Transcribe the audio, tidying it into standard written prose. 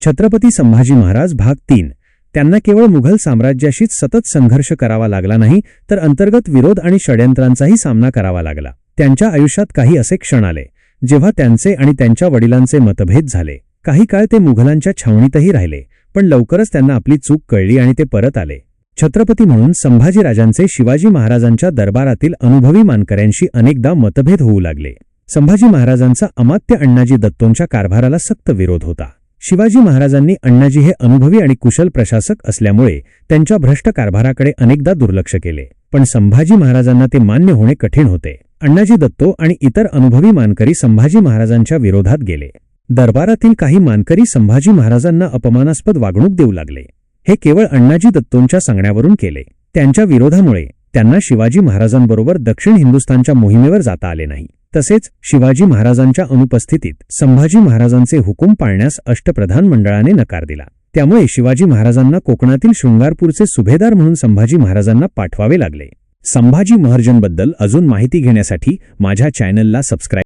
छत्रपती संभाजी महाराज भाग 3. त्यांना केवळ मुघल साम्राज्याशीच सतत संघर्ष करावा लागला नाही, तर अंतर्गत विरोध आणि षड्यंत्रांचाही सामना करावा लागला. त्यांच्या आयुष्यात काही असे क्षण आले जेव्हा त्यांचे आणि त्यांच्या वडिलांचे मतभेद झाले. काही काळ ते मुघलांच्या छावणीतही राहिले, पण लवकरच त्यांना आपली चूक कळली आणि ते परत आले. छत्रपती म्हणून संभाजीराजांचे शिवाजी महाराजांच्या दरबारातील अनुभवी मानकऱ्यांशी अनेकदा मतभेद होऊ लागले. संभाजी महाराजांचा अमात्य अण्णाजी दत्तोंच्या कारभाराला सक्त विरोध होता. शिवाजी महाराजांनी अण्णाजी हे अनुभवी आणि कुशल प्रशासक असल्यामुळे त्यांच्या भ्रष्ट कारभाराकडे अनेकदा दुर्लक्ष केले, पण संभाजी महाराजांना ते मान्य होणे कठीण होते. अण्णाजी दत्तो आणि इतर अनुभवी मानकरी संभाजी महाराजांच्या विरोधात गेले. दरबारातील काही मानकरी संभाजी महाराजांना अपमानास्पद वागणूक देऊ लागले. हे केवळ अण्णाजी दत्तोंच्या सांगण्यावरून केले. त्यांच्या विरोधामुळे त्यांना शिवाजी महाराजांबरोबर दक्षिण हिंदुस्थानच्या मोहिमेवर जाता आले नाही. तसेच शिवाजी महाराजांच्या अनुपस्थितीत संभाजी महाराजांचे हुकूम पाळण्यास अष्टप्रधान मंडळाने नकार दिला. त्यामुळे शिवाजी महाराजांना कोकणातील शृंगारपूरचे सुभेदार म्हणून संभाजी महाराजांना पाठवावे लागले. संभाजी महाराजांबद्दल अजून माहिती घेण्यासाठी माझ्या चॅनलला सबस्क्राईब